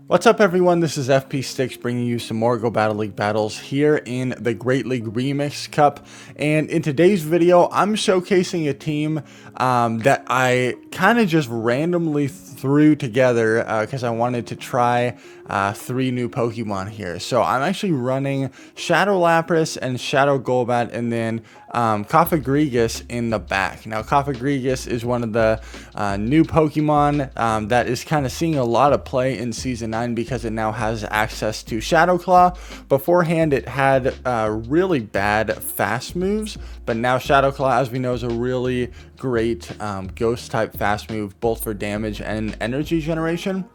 What's up everyone, this is FP Sticks bringing you some more Go Battle League battles here in the Great League Remix Cup. And in today's video, I'm showcasing a team that I kind of just randomly threw together because I wanted to try 3 new Pokemon here. So I'm actually running Shadow Lapras and Shadow Golbat and then COFAGRIGUS in the back. Now COFAGRIGUS is one of the new Pokemon that is kind of seeing a lot of play in Season 9 because it now has access to Shadow Claw. Beforehand it had really bad fast moves, but now Shadow Claw, as we know, is a really great ghost type fast move both for damage and energy generation.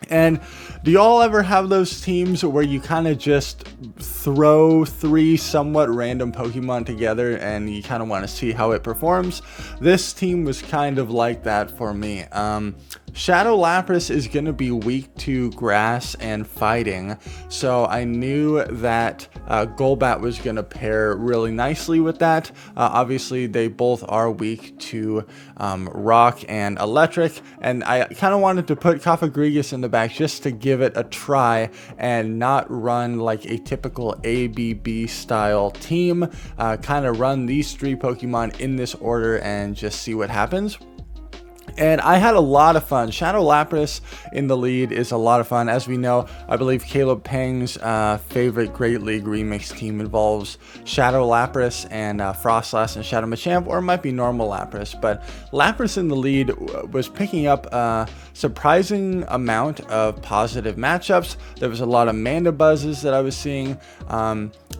And do y'all ever have those teams where you kind of just throw 3 somewhat random Pokemon together and you kind of want to see how it performs? This team was kind of like that for me. Shadow Lapras is going to be weak to grass and fighting, so I knew that Golbat was going to pair really nicely with that. Obviously, they both are weak to rock and electric, and I kind of wanted to put COFAGRIGUS in the back just to give it a try and not run like a typical ABB style team. Kind of run these 3 Pokemon in this order and just see what happens. And I had a lot of fun. Shadow Lapras in the lead is a lot of fun. As we know, I believe Caleb Pang's favorite Great League Remix team involves Shadow Lapras and Frostlass and Shadow Machamp, or it might be normal Lapras. But Lapras in the lead was picking up a surprising amount of positive matchups. There was a lot of Mandabuzzes that I was seeing.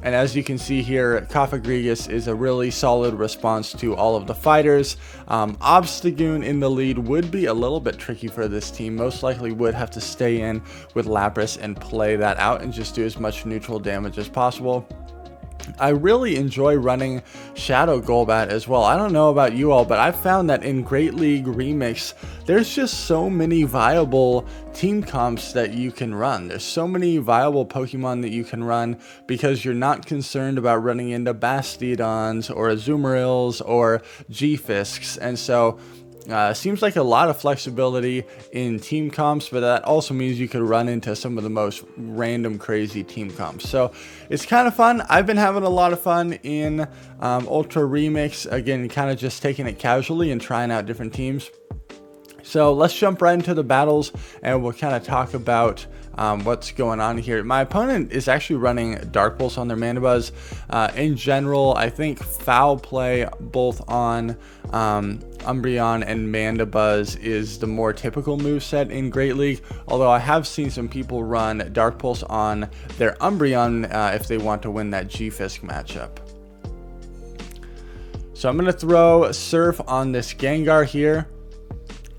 And as you can see here, COFAGRIGUS is a really solid response to all of the fighters. Obstagoon in the lead would be a little bit tricky for this team. Most likely would have to stay in with Lapras and play that out and just do as much neutral damage as possible. I really enjoy running Shadow Golbat as well. I don't know about you all, but I've found that in Great League Remix, there's just so many viable team comps that you can run. There's so many viable Pokemon that you can run because you're not concerned about running into Bastiodons or Azumarils or G-Fisks. And so seems like a lot of flexibility in team comps, but that also means you could run into some of the most random crazy team comps. So it's kind of fun. I've been having a lot of fun in Ultra Remix. Again, kind of just taking it casually and trying out different teams. So let's jump right into the battles and we'll kind of talk about what's going on here. My opponent is actually running Dark Pulse on their Mandibuzz. In general, I think foul play both on Umbreon and Mandibuzz is the more typical moveset in Great League, although I have seen some people run Dark Pulse on their Umbreon if they want to win that G-Fisk matchup. So I'm going to throw Surf on this Gengar here,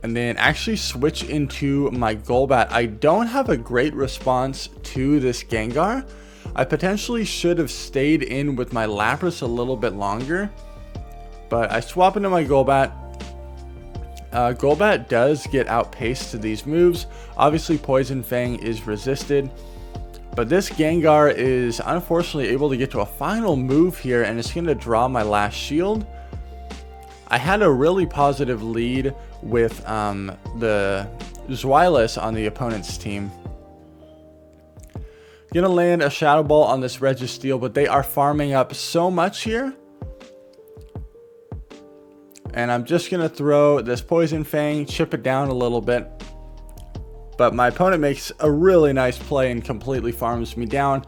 and then actually switch into my Golbat. I don't have a great response to this Gengar. I potentially should have stayed in with my Lapras a little bit longer, but I swap into my Golbat. Golbat does get outpaced to these moves. Obviously Poison Fang is resisted, but this Gengar is unfortunately able to get to a final move here, and it's going to draw my last shield. I had a really positive lead with the Zweilous on the opponent's team. Gonna land a Shadow Ball on this Registeel, but they are farming up so much here. And I'm just gonna throw this Poison Fang, chip it down a little bit. But my opponent makes a really nice play and completely farms me down.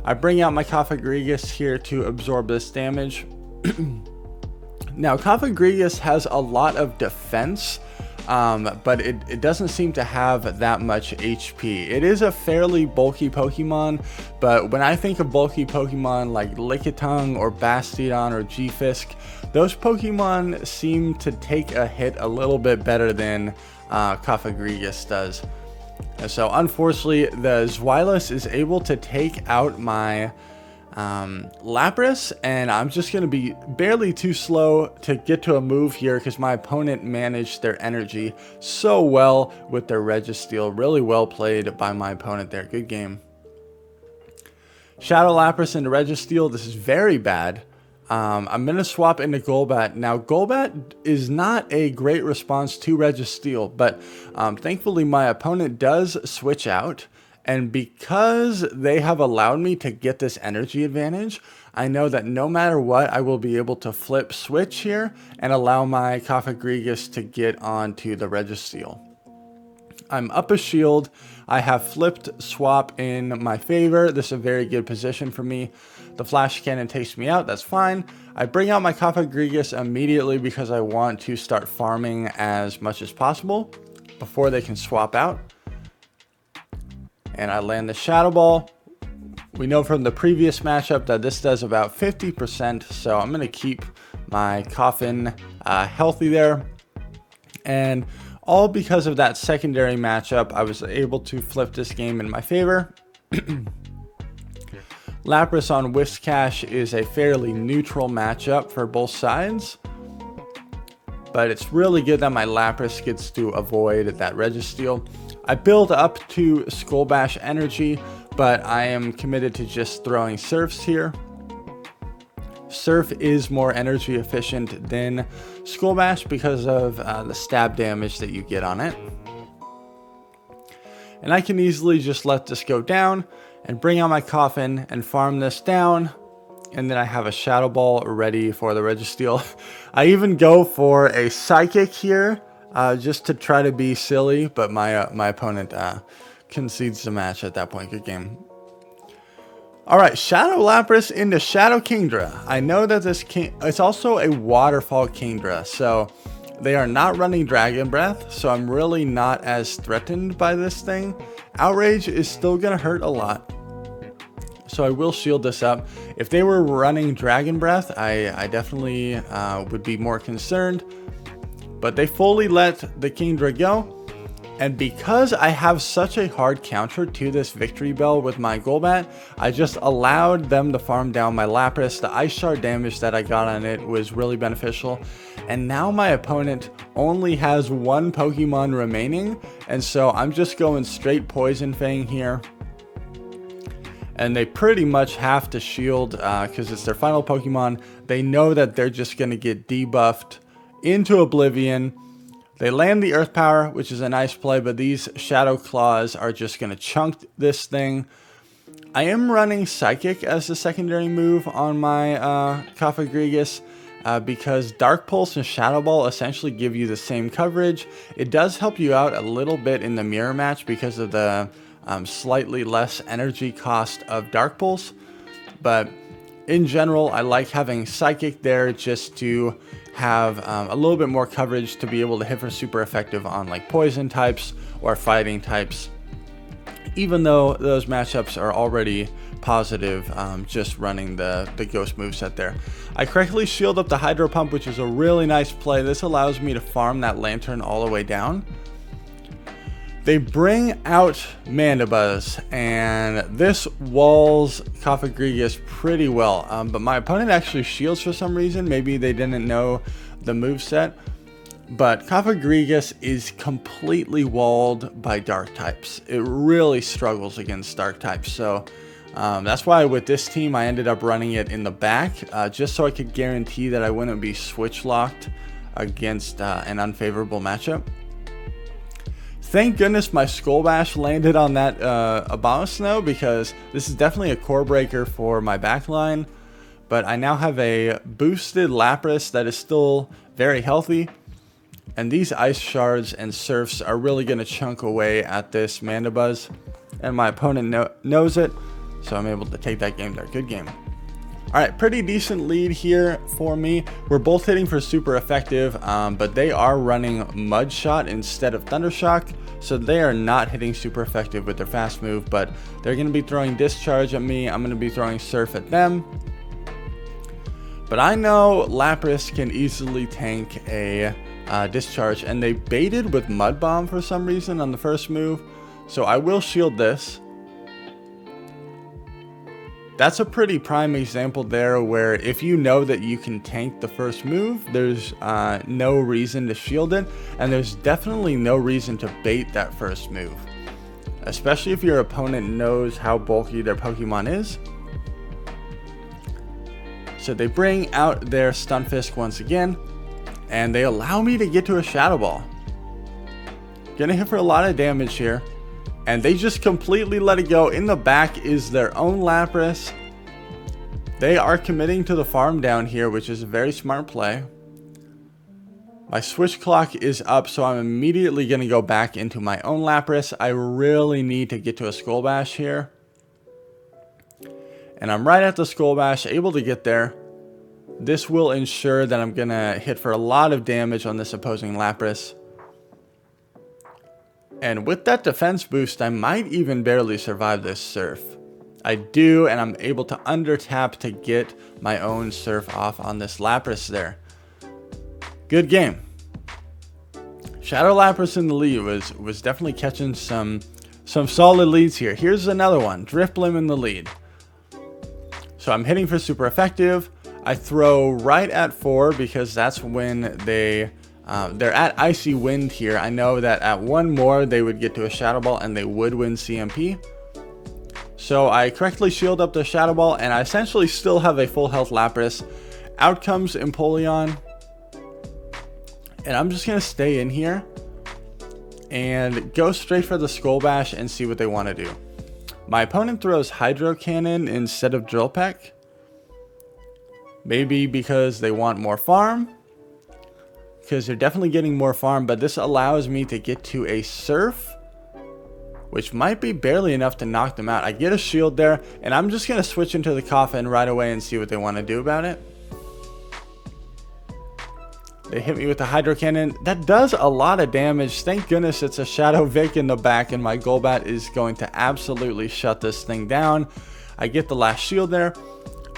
I bring out my COFAGRIGUS here to absorb this damage. Now, COFAGRIGUS has a lot of defense, but it doesn't seem to have that much HP. It is a fairly bulky Pokemon, but when I think of bulky Pokemon like Lickitung or Bastiodon or G-Fisk, those Pokemon seem to take a hit a little bit better than COFAGRIGUS does. And so, unfortunately, the Zweilous is able to take out my Lapras, and I'm just going to be barely too slow to get to a move here because my opponent managed their energy so well with their Registeel. Really well played by my opponent there. Good game. Shadow Lapras into Registeel. This is very bad. I'm going to swap into Golbat. Now, Golbat is not a great response to Registeel, but thankfully my opponent does switch out. And because they have allowed me to get this energy advantage, I know that no matter what, I will be able to flip switch here and allow my COFAGRIGUS to get onto the Registeel. I'm up a shield. I have flipped swap in my favor. This is a very good position for me. The flash cannon takes me out. That's fine. I bring out my COFAGRIGUS immediately because I want to start farming as much as possible before they can swap out. And I land the Shadow Ball. We know from the previous matchup that this does about 50%, so I'm going to keep my Coffin healthy there. And all because of that secondary matchup, I was able to flip this game in my favor. Lapras on Whiscash is a fairly neutral matchup for both sides, but it's really good that my Lapras gets to avoid that Registeel. I build up to Skull Bash energy, but I am committed to just throwing Surfs here. Surf is more energy efficient than Skull Bash because of the stab damage that you get on it. And I can easily just let this go down and bring out my Coffin and farm this down. And then I have a Shadow Ball ready for the Registeel. I even go for a Psychic here just to try to be silly, but my opponent concedes the match at that point. Good game. Alright, Shadow Lapras into Shadow Kingdra. I know that this it's also a Waterfall Kingdra, so they are not running Dragon Breath, so I'm really not as threatened by this thing. Outrage is still going to hurt a lot, so I will shield this up. If they were running Dragon Breath, I definitely would be more concerned, but they fully let the Kingdra go. And because I have such a hard counter to this Victory Bell with my Golbat, I just allowed them to farm down my Lapras. The Ice Shard damage that I got on it was really beneficial. And now my opponent only has one Pokemon remaining, and so I'm just going straight Poison Fang here. And they pretty much have to shield because it's their final Pokemon. They know that they're just going to get debuffed into oblivion. They land the Earth Power, which is a nice play, but these Shadow Claws are just going to chunk this thing. I am running Psychic as the secondary move on my COFAGRIGUS because Dark Pulse and Shadow Ball essentially give you the same coverage. It does help you out a little bit in the mirror match because of the slightly less energy cost of Dark Pulse, but in general, I like having Psychic there just to have a little bit more coverage to be able to hit for super effective on like poison types or fighting types, even though those matchups are already positive just running the ghost moveset there. I correctly shield up the Hydro Pump, which is a really nice play. This allows me to farm that Lantern all the way down. They bring out Mandibuzz, and this walls COFAGRIGUS pretty well, but my opponent actually shields for some reason. Maybe they didn't know the moveset, but COFAGRIGUS is completely walled by Dark types. It really struggles against Dark types, so that's why with this team I ended up running it in the back, just so I could guarantee that I wouldn't be switch locked against an unfavorable matchup. Thank goodness my Skull Bash landed on that Abomasnow, because this is definitely a core breaker for my backline. But I now have a boosted Lapras that is still very healthy. And these Ice Shards and Surfs are really going to chunk away at this Mandibuzz. And my opponent knows it, so I'm able to take that game there. Good game. Alright, pretty decent lead here for me. We're both hitting for super effective, but they are running Mud Shot instead of Thunder Shock, so they are not hitting super effective with their fast move, but they're going to be throwing Discharge at me. I'm going to be throwing Surf at them. But I know Lapras can easily tank a Discharge, and they baited with Mud Bomb for some reason on the first move, so I will shield this. That's a pretty prime example there where if you know that you can tank the first move, there's no reason to shield it, and there's definitely no reason to bait that first move, especially if your opponent knows how bulky their Pokemon is. So they bring out their Stunfisk once again, and they allow me to get to a Shadow Ball. Gonna hit for a lot of damage here, and they just completely let it go. In the back is their own Lapras. They are committing to the farm down here, which is a very smart play. My switch clock is up, so I'm immediately going to go back into my own Lapras. I really need to get to a Skull Bash here. And I'm right at the Skull Bash, able to get there. This will ensure that I'm going to hit for a lot of damage on this opposing Lapras. And with that defense boost, I might even barely survive this Surf. I do, and I'm able to undertap to get my own Surf off on this Lapras there. Good game. Shadow Lapras in the lead was definitely catching some solid leads here. Here's another one. Drifblim in the lead. So I'm hitting for super effective. I throw right at 4 because that's when they're at Icy Wind here. I know that at 1 more they would get to a Shadow Ball and they would win CMP. So I correctly shield up the Shadow Ball, and I essentially still have a full health Lapras. Out comes Empoleon. And I'm just going to stay in here and go straight for the Skull Bash and see what they want to do. My opponent throws Hydro Cannon instead of Drill Peck. Maybe because they want more farm. Because they're definitely getting more farm, but this allows me to get to a Surf, which might be barely enough to knock them out. I get a shield there, and I'm just going to switch into the Coffin right away and see what they want to do about it. They hit me with the Hydro Cannon. That does a lot of damage. Thank goodness it's a Shadow Vic in the back, and my Golbat is going to absolutely shut this thing down. I get the last shield there.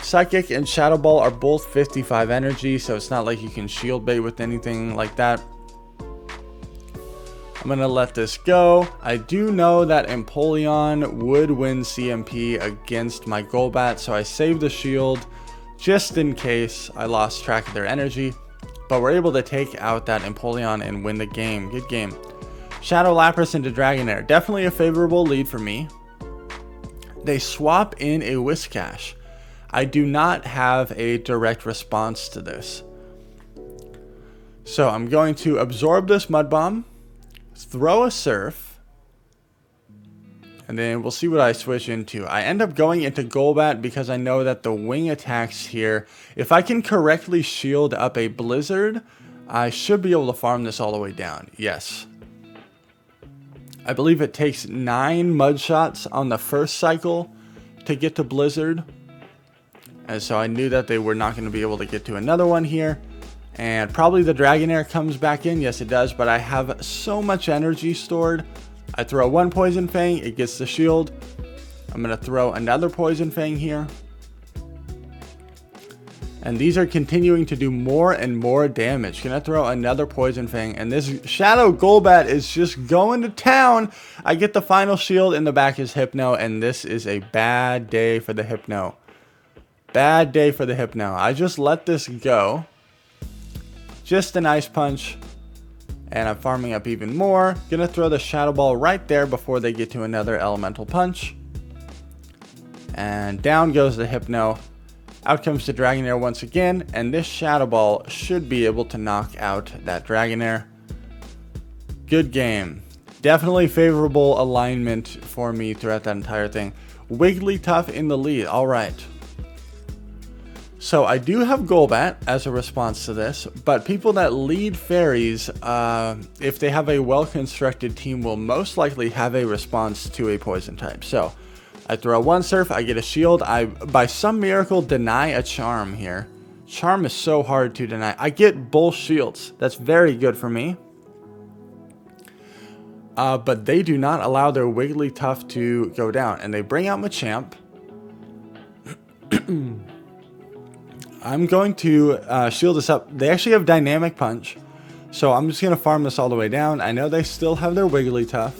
Psychic and Shadow Ball are both 55 energy, so it's not like you can shield bait with anything like that. I'm going to let this go. I do know that Empoleon would win CMP against my Golbat, so I saved the shield just in case I lost track of their energy. But we're able to take out that Empoleon and win the game. Good game. Shadow Lapras into Dragonair. Definitely a favorable lead for me. They swap in a Whiscash. I do not have a direct response to this. So I'm going to absorb this Mud Bomb, throw a Surf, and then we'll see what I switch into. I end up going into Golbat because I know that the wing attacks here, if I can correctly shield up a Blizzard, I should be able to farm this all the way down. Yes. I believe it takes 9 Mud Shots on the first cycle to get to Blizzard. And so I knew that they were not going to be able to get to another one here. And probably the Dragonair comes back in. Yes, it does. But I have so much energy stored. I throw 1 Poison Fang, it gets the shield. I'm going to throw another Poison Fang here. And these are continuing to do more and more damage. Going to throw another Poison Fang. And this Shadow Golbat is just going to town. I get the final shield, in the back is Hypno. And this is a bad day for the Hypno. Bad day for the Hypno. I just let this go. Just an Ice Punch. And I'm farming up even more. Gonna throw the Shadow Ball right there before they get to another Elemental Punch. And down goes the Hypno. Out comes the Dragonair once again. And this Shadow Ball should be able to knock out that Dragonair. Good game. Definitely favorable alignment for me throughout that entire thing. Wigglytuff in the lead. Alright. So I do have Golbat as a response to this, but people that lead fairies, if they have a well-constructed team, will most likely have a response to a poison type. So I throw 1 Surf, I get a shield, I by some miracle deny a Charm here. Charm is so hard to deny. I get both shields. That's very good for me. But they do not allow their Wigglytuff to go down, and they bring out Machamp. I'm going to shield this up. They actually have Dynamic Punch. So I'm just going to farm this all the way down. I know they still have their Wigglytuff.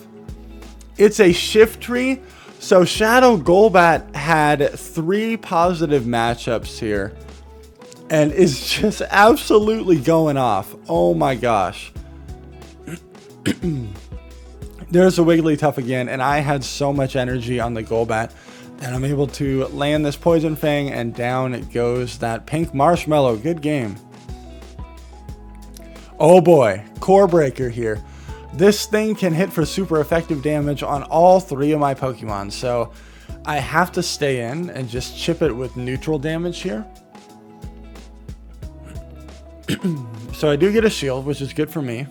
It's a Shift Tree. So Shadow Golbat had 3 positive matchups here. And is just absolutely going off. Oh my gosh. There's a Wigglytuff again. And I had so much energy on the Golbat And I'm able to land this Poison Fang, and down goes that pink Marshmallow. Good game. Oh boy, Core Breaker here. This thing can hit for super effective damage on all 3 of my Pokemon, so I have to stay in and just chip it with neutral damage here. So I do get a shield, which is good for me.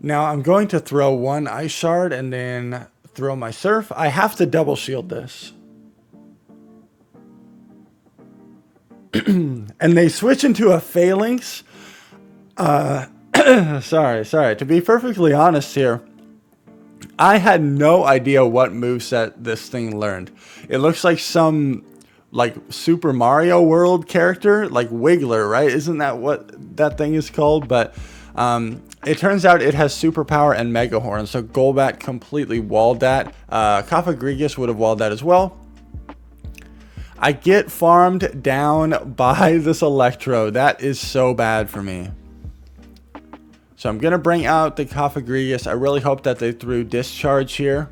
Now I'm going to throw 1 Ice Shard and then throw my Surf. I have to double shield this. And they switch into a Phalanx. Sorry. To be perfectly honest here, I had no idea what moveset this thing learned. It looks like some Super Mario World character, like Wiggler, right? Isn't that what that thing is called? But it turns out it has Superpower and Mega Horn, so Golbat completely walled that. COFAGRIGUS would have walled that as well. I get farmed down by this Electro. That is so bad for me. So I'm going to bring out the COFAGRIGUS. I really hope that they threw Discharge here,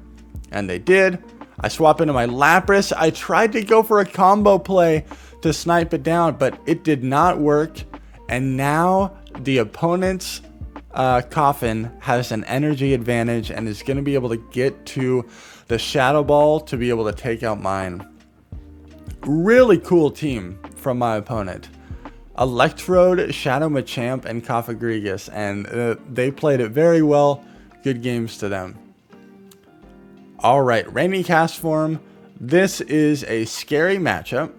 and they did. I swap into my Lapras. I tried to go for a combo play to snipe it down, but it did not work. And now the opponent's Coffin has an energy advantage and is going to be able to get to the Shadow Ball to be able to take out mine. Really cool team from my opponent. Electrode, Shadow Machamp, and COFAGRIGUS, and they played it very well. Good games to them. Alright, Rainy Castform. This is a scary matchup.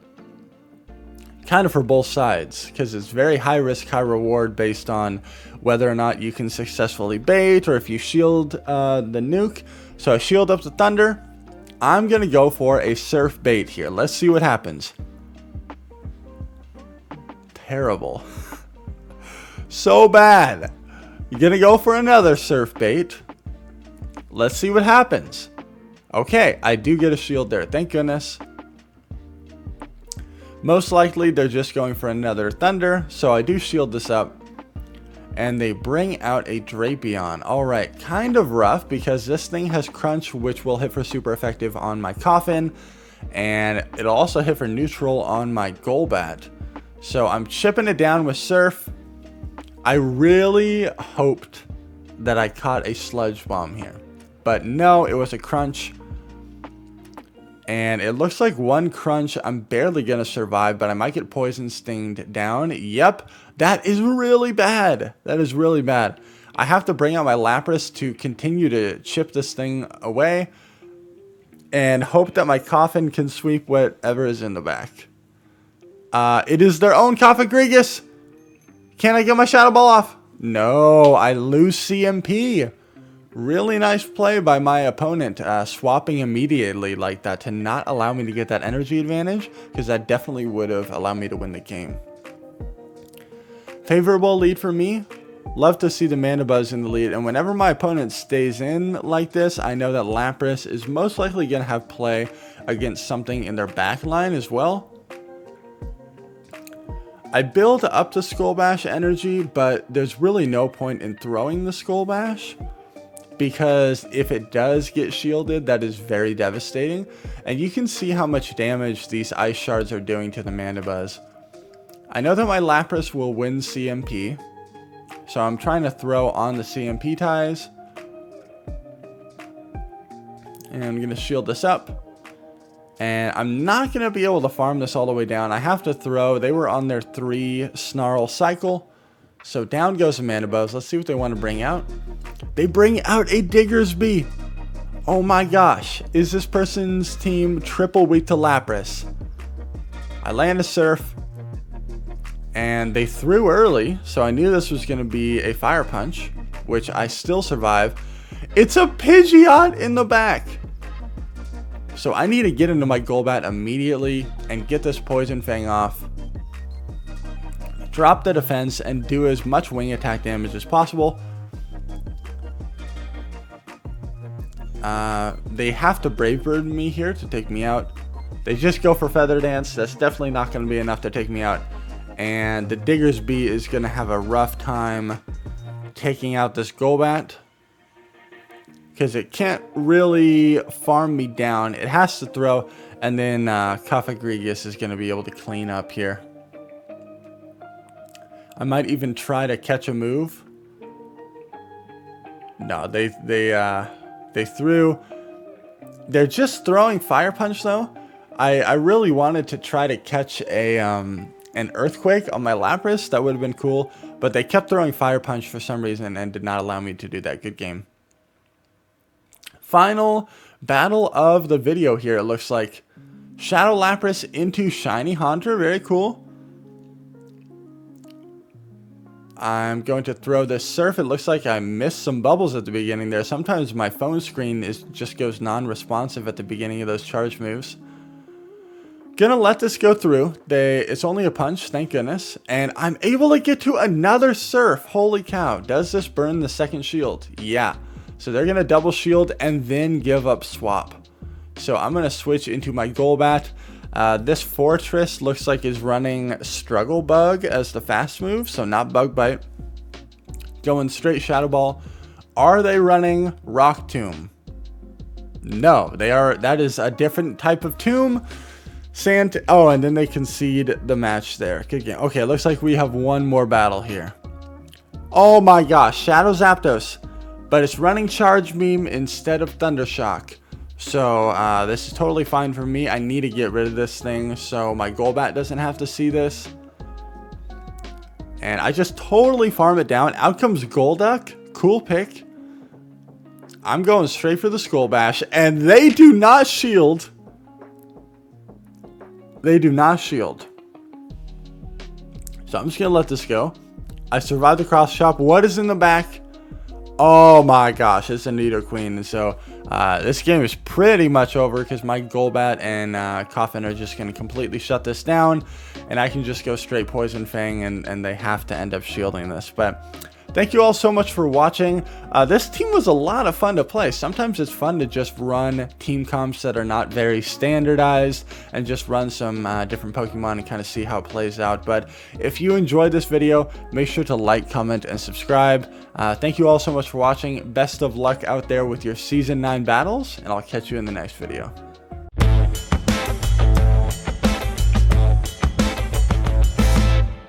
Kind of for both sides, because it's very high risk, high reward based on whether or not you can successfully bait or if you shield the nuke. So I shield up the Thunder. I'm going to go for a Surf bait here. Let's see what happens. Terrible. So bad. You're going to go for another Surf bait. Let's see what happens. Okay, I do get a shield there. Thank goodness. Most likely, they're just going for another Thunder. So I do shield this up. And they bring out a Drapion. Alright, kind of rough because this thing has Crunch, which will hit for super effective on my Coffin. And it'll also hit for neutral on my Golbat. So I'm chipping it down with Surf. I really hoped that I caught a Sludge Bomb here. But no, it was a Crunch. And it looks like 1 Crunch, I'm barely going to survive, but I might get Poison Stinged down. Yep, that is really bad. That is really bad. I have to bring out my Lapras to continue to chip this thing away. And hope that my Coffin can sweep whatever is in the back. It is their own COFAGRIGUS. Can I get my Shadow Ball off? No, I lose CMP. Really nice play by my opponent, swapping immediately like that to not allow me to get that energy advantage, because that definitely would have allowed me to win the game. Favorable lead for me. Love to see the Mandibuzz in the lead, and whenever my opponent stays in like this, I know that Lapras is most likely going to have play against something in their back line as well. I build up to Skull Bash energy, but there's really no point in throwing the Skull Bash, because if it does get shielded, that is very devastating. And you can see how much damage these Ice Shards are doing to the Mandibuzz. I know that my Lapras will win CMP, so I'm trying to throw on the CMP ties. And I'm going to shield this up. And I'm not going to be able to farm this all the way down. I have to throw. They were on their 3 Snarl cycle. So down goes the Mandibuzz. Let's see what they want to bring out. They bring out a Diggersby. Oh my gosh. Is this person's team triple weak to Lapras? I land a Surf. And they threw early. So I knew this was going to be a Fire Punch, which I still survive. It's a Pidgeot in the back. So I need to get into my Golbat immediately and get this Poison Fang off. Drop the defense and do as much wing attack damage as possible. They have to Brave Bird me here to take me out. They just go for Feather Dance. That's definitely not going to be enough to take me out. And the Diggersby is going to have a rough time taking out this Golbat, because it can't really farm me down. It has to throw, and then COFAGRIGUS is going to be able to clean up here. I might even try to catch a move. No, they threw. They're just throwing Fire Punch though. I really wanted to try to catch a an Earthquake on my Lapras. That would have been cool, but they kept throwing Fire Punch for some reason and did not allow me to do that. Good game. Final battle of the video here. It looks like Shadow Lapras into Shiny Haunter. Very cool. I'm going to throw this Surf. It looks like I missed some bubbles at the beginning there. Sometimes my phone screen just goes non-responsive at the beginning of those charge moves. Gonna let this go through. It's only a punch, thank goodness. And I'm able to get to another Surf. Holy cow. Does this burn the second shield? Yeah. So they're gonna double shield and then give up swap. So I'm gonna switch into my Golbat. This Fortress looks like is running Struggle Bug as the fast move, so not Bug Bite. Going straight Shadow Ball. Are they running Rock Tomb? No, they are. That is a different type of tomb. Oh, and then they concede the match there. Good game. Okay, it looks like we have one more battle here. Oh my gosh, Shadow Zapdos. But it's running Charge Beam instead of Thunder Shock. So this is totally fine for me. I need to get rid of this thing so my Golbat doesn't have to see this. And I just totally farm it down. Out comes Golduck. Cool pick. I'm going straight for the Skull Bash. And they do not shield. They do not shield. So I'm just going to let this go. I survived the cross chop. What is in the back? Oh my gosh, it's a Nidoqueen. And so this game is pretty much over because my Golbat and Coffin are just going to completely shut this down. And I can just go straight Poison Fang and they have to end up shielding this. But thank you all so much for watching. This team was a lot of fun to play. Sometimes it's fun to just run team comps that are not very standardized and just run some different Pokemon and kind of see how it plays out. But if you enjoyed this video, make sure to like, comment, and subscribe. Thank you all so much for watching. Best of luck out there with your Season 9 battles, and I'll catch you in the next video.